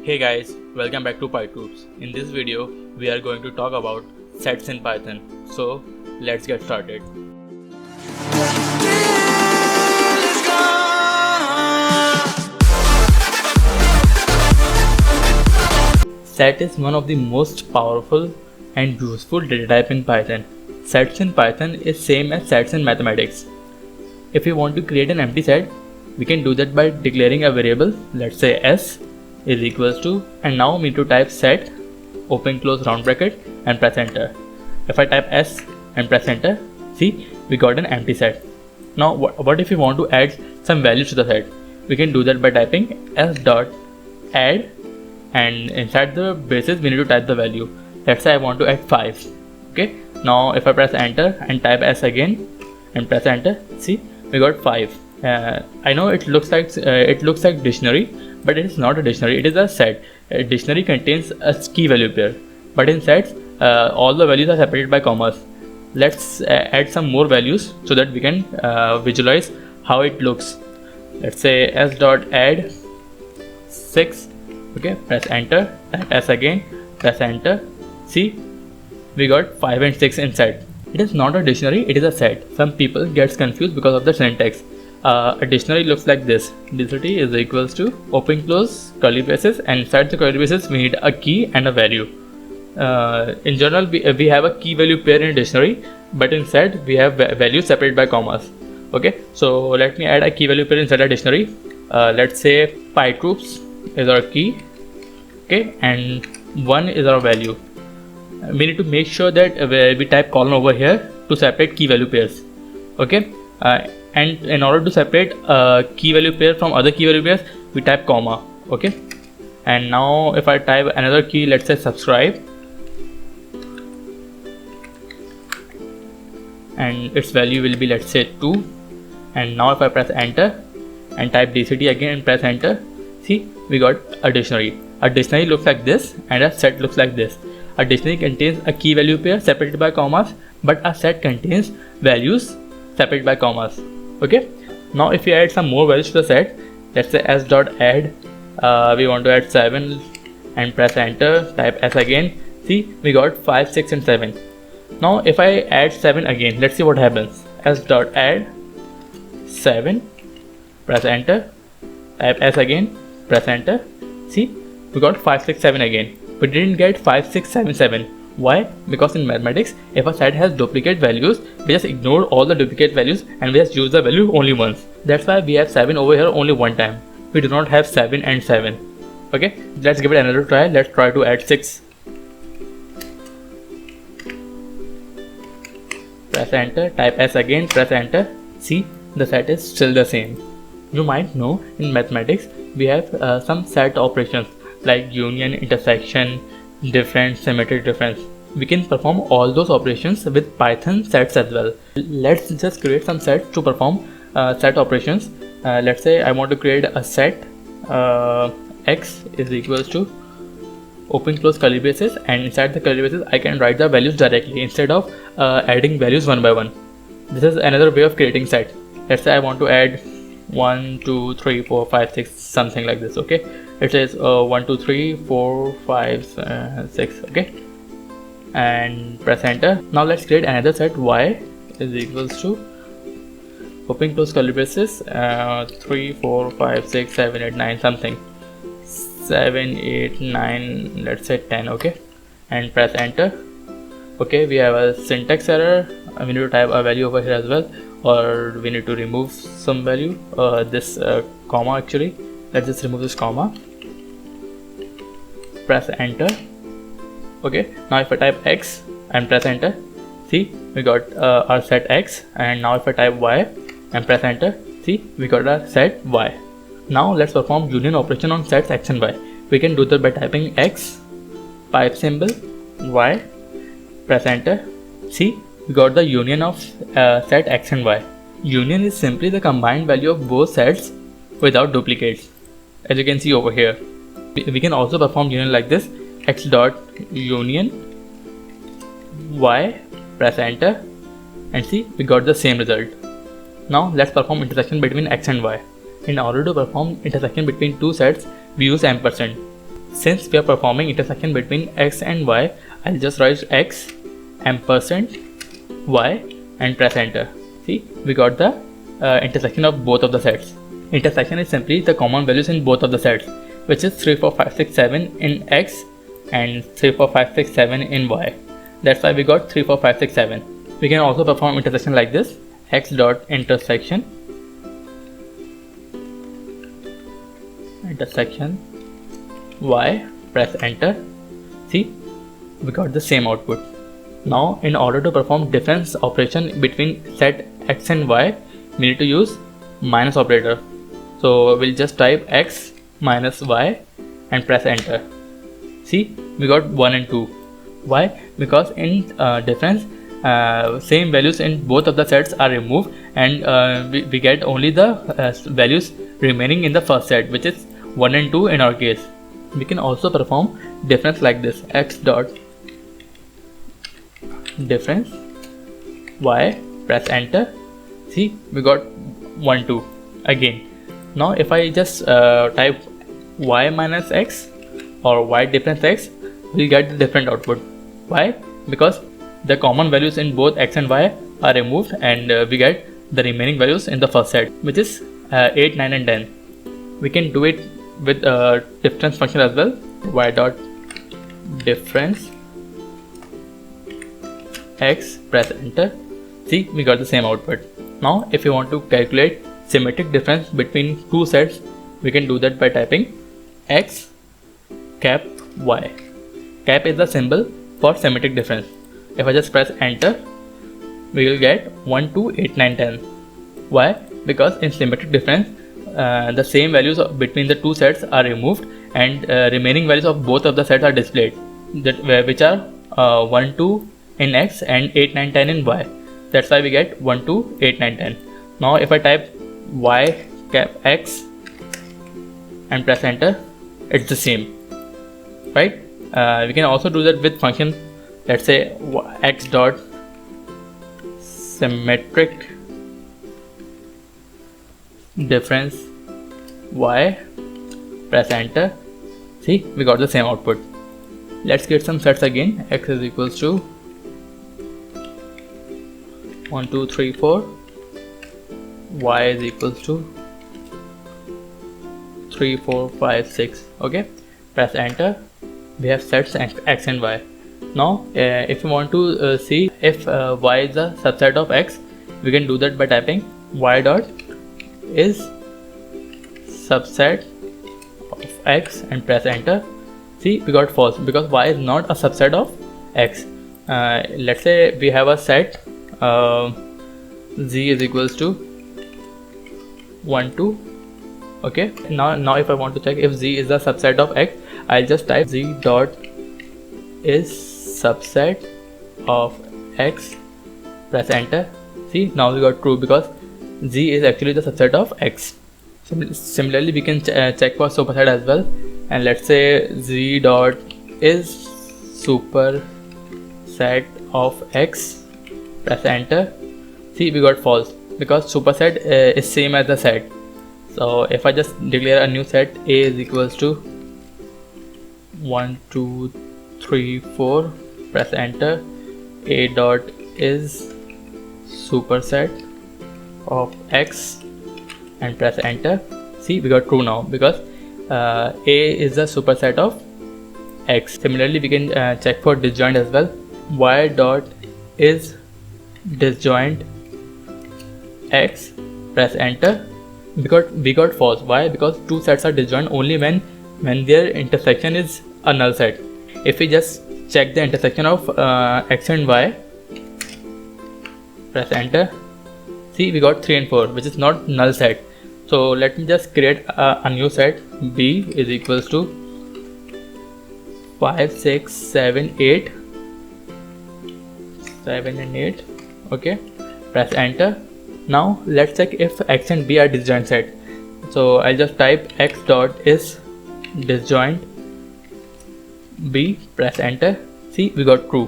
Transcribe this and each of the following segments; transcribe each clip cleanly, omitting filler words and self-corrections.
Hey guys, welcome back to PyTubes. In this video, we are going to talk about sets in Python. So let's get started. Set is one of the most powerful and useful data type in Python. Sets in Python is same as sets in mathematics. If we want to create an empty set, we can do that by declaring a variable, let's say s is equals to, and now we need to type set open close round bracket and press enter. If I type s and press enter, see, we got an empty set. Now what if we want to add some values to the set? We can do that by typing s dot add, and inside the braces we need to type the value. Let's say I want to add 5. Okay, now if I press enter and type s again and press enter, see, we got 5. I know it looks like dictionary, but it is not a dictionary, it is a set. A dictionary contains a key value pair, but in sets all the values are separated by commas. Let's add some more values so that we can visualize how it looks. Let's say s dot add 6. Okay, press enter, type s again, press enter. See, we got 5 and 6 in set. It is not a dictionary, it is a set. Some people gets confused because of the syntax. A dictionary looks like this. Dictionary is equals to open close curly braces, and inside the curly braces we need a key and a value. In general we have a key value pair in a dictionary, but in set we have values separated by commas. Okay, so let me add a key value pair inside a dictionary. Let's say PyTroops is our key, okay, and 1 is our value. We need to make sure that we type colon over here to separate key value pairs. Okay, and in order to separate key value pair from other key value pairs, we type comma. Okay, and now if I type another key, let's say subscribe, and its value will be, let's say, 2. And now if I press enter and type dct again and press enter, see, we got a dictionary. A dictionary looks like this and a set looks like this. A dictionary contains a key value pair separated by commas, but a set contains values separated by commas. Okay, now if we add some more values to the set, let's say s dot add, we want to add 7 and press enter, type s again. See, we got 5, 6 and 7. Now if I add 7 again, let's see what happens. S dot add 7, press enter, type s again, press enter. See, we got 5, 6, 7 again. We didn't get 5, 6, 7, 7. Why? Because in mathematics, if a set has duplicate values, we just ignore all the duplicate values and we just use the value only once. That's why we have 7 over here only one time. We do not have 7 and 7. Okay, let's give it another try. Let's try to add 6. Press enter, type s again, press enter. See, the set is still the same. You might know in mathematics we have some set operations like union, intersection, difference, symmetric difference. We can perform all those operations with Python sets as well. Let's just create some sets to perform set operations. Let's say I want to create a set x is equals to open close curly braces, and inside the curly braces I can write the values directly instead of adding values one by one. This is another way of creating set. Let's say I want to add 1, 2, 3, 4, 5, 6, something like this. Okay, it says 1, 2, 3, 4, 5, 6. Okay, and press enter. Now let's create another set y is equals to open close curly braces 3, 4, 5, 6, 7, 8, 9, something 7, 8, 9, let's say 10. Okay, and press enter. Okay, we have a syntax error. We need to type a value over here as well, or we need to remove some value, this comma actually. Let's just remove this comma, press enter. Okay, now if I type x and press enter, see, we got our set x. And now if I type y and press enter, see, we got our set y. Now let's perform union operation on sets x and y. We can do that by typing x, pipe symbol, y, press enter. See, we got the union of set x and y. Union is simply the combined value of both sets without duplicates, as you can see over here. We can also perform union like this: x dot union y, press enter, and see, we got the same result. Now let's perform intersection between x and y. In order to perform intersection between two sets, we use ampersand. since we are performing intersection between x and y, I'll just write x ampersand y and press enter. See, we got the intersection of both of the sets. Intersection is simply the common values in both of the sets, which is 3, 4, 5, 6, 7 in x and 3, 4, 5, 6, 7 in y. That's why we got 3, 4, 5, 6, 7. We can also perform intersection like this: x dot intersection y, press enter. See, we got the same output. Now in order to perform difference operation between set x and y, we need to use minus operator. So we'll just type x minus y and press enter. See, we got 1 and 2. Why? Because in difference, same values in both of the sets are removed, and we get only the values remaining in the first set, which is 1 and 2 in our case. We can also perform difference like this: x dot difference y, press enter. See, we got 1, 2 again. Now if I just type y minus x or y difference x, we get the different output. Why? Because the common values in both x and y are removed, and we get the remaining values in the first set, which is 8, 9 and 10. We can do it with difference function as well. Y dot difference x, press enter. See, we got the same output. Now if you want to calculate symmetric difference between two sets, we can do that by typing x cap y. Cap is the symbol for symmetric difference. If I just press enter, we will get 1, 2, 8, 9, 10. Why? Because in symmetric difference, the same values between the two sets are removed, and remaining values of both of the sets are displayed, which are 1, 2 in x and 8, 9, 10 in y. That's why we get 1, 2, 8, 9, 10. Now if I type y cap x and press enter, it's the same, right? We can also do that with function. Let's say x dot symmetric difference y, press enter. See, we got the same output. Let's get some sets again. X is equals to 1, 2, 3, 4. Y is equals to 3, 4, 5, 6. Okay, press enter. We have sets x and y. Now if you want to see if y is a subset of x, we can do that by typing y dot is subset of x and press enter. See, we got false because y is not a subset of x. Let's say we have a set z is equals to 1, 2. Okay, now if I want to check if z is a subset of x, I'll just type z dot is subset of x, press enter. See, now we got true because z is actually the subset of x. Similarly, we can check for superset as well, and let's say z dot is superset of x, press enter. See, we got false because superset is same as the set. So if I just declare a new set, a is equals to 1, 2, 3, 4, press enter. A dot is superset of x and press enter. See, we got true now because a is the superset of x. Similarly, we can check for disjoint as well. Y dot is disjoint x, press enter. Because we got false. Why? Because two sets are disjoint only when their intersection is a null set. If we just check the intersection of x and y, press enter. See, we got 3 and 4, which is not null set. So let me just create a new set. B is equals to 5, 6, 7, 8. 7 and 8. Okay, press enter. Now let's check if x and b are disjoint set. So I'll just type x dot is disjoint b, press enter. See, we got true.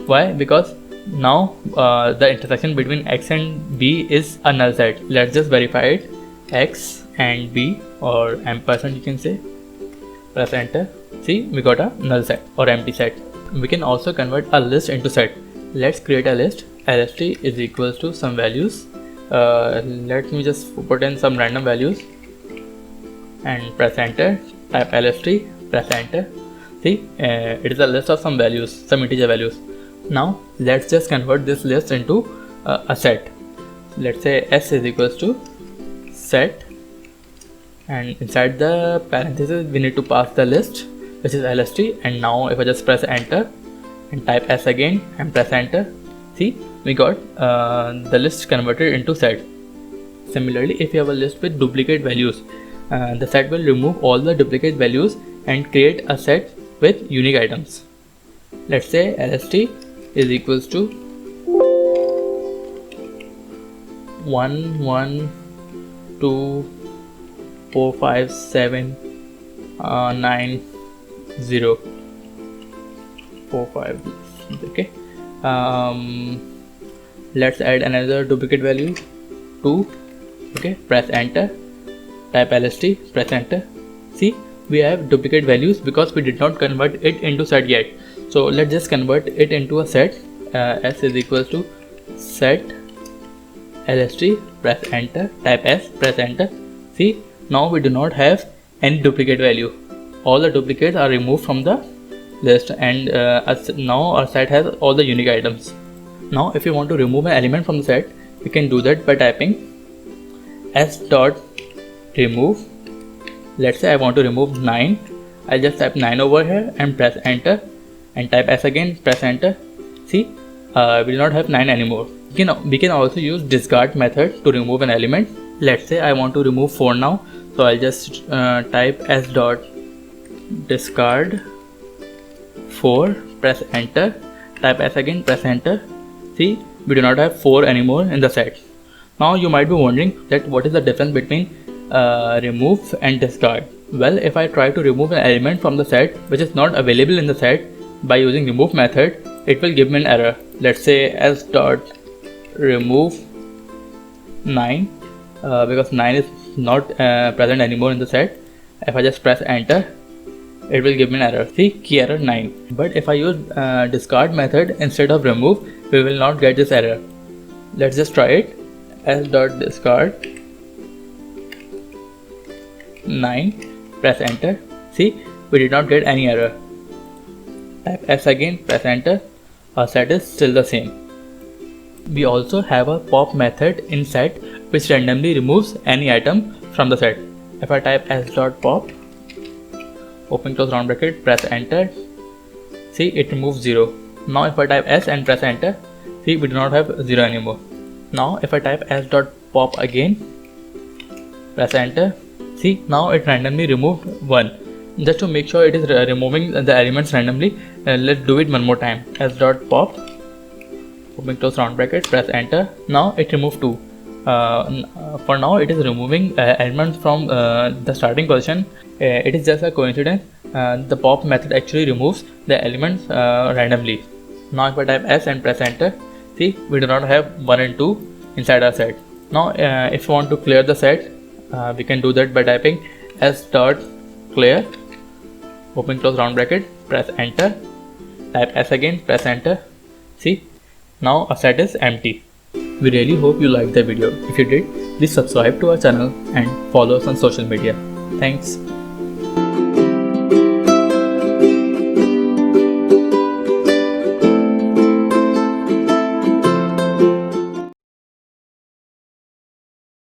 Why? Because now the intersection between x and b is a null set. Let's just verify it. X and b, or ampersand you can say. press enter. See, we got a null set or empty set. We can also convert a list into set. Let's create a list. lst is equals to some values. Let me just put in some random values and press enter. Type lst, press enter. See, it is a list of some values, some integer values. Now let's just convert this list into a set. Let's say s is equals to set, and inside the parentheses we need to pass the list, which is lst. And now if I just press enter and type s again and press enter, see, we got the list converted into set. Similarly, if you have a list with duplicate values, the set will remove all the duplicate values and create a set with unique items. Let's say lst is equals to 1 1 2 4 5 7 9 0 4 5. Okay, let's add another duplicate value 2. Okay, press enter, type lst, press enter. See, we have duplicate values because we did not convert it into set yet. So let's just convert it into a set. S is equals to set lst, press enter, type s, press enter. See, now we do not have any duplicate value. All the duplicates are removed from the list, and now our set has all the unique items. Now if you want to remove an element from the set, we can do that by typing s dot remove. Let's say I want to remove 9. I'll just type 9 over here and press enter and type s again, press enter. See, we do not have 9 anymore. We can also use discard method to remove an element. Let's say I want to remove 4 now, so I'll just type s dot discard 4, press enter, type s again, press enter. See, we do not have 4 anymore in the set. Now you might be wondering that what is the difference between remove and discard. Well, if I try to remove an element from the set which is not available in the set by using remove method, it will give me an error. Let's say s dot remove 9, because 9 is not present anymore in the set. If I just press enter, it will give me an error. See, key error 9. But if I use discard method instead of remove, we will not get this error. Let's just try it. S dot discard 9, press enter. See, we did not get any error. Type s again, press enter. Our set is still the same. We also have a pop method in set which randomly removes any item from the set. If I type s dot pop, open close round bracket, press enter, see, it removes 0. Now if I type s and press enter, see, we do not have 0 anymore. Now if I type s dot pop again, press enter, see, now it randomly removed 1. Just to make sure it is removing the elements randomly, let's do it one more time. S dot pop, open close round bracket, press enter. Now it removed 2. For now it is removing elements from the starting position. It is just a coincidence. The pop method actually removes the elements randomly. Now if I type s and press enter, see, we do not have 1 and 2 inside our set. Now if you want to clear the set, we can do that by typing s dot clear, open close round bracket, press enter, type s again, press enter. See, now our set is empty. We really hope you liked the video. If you did, please subscribe to our channel and follow us on social media. Thanks.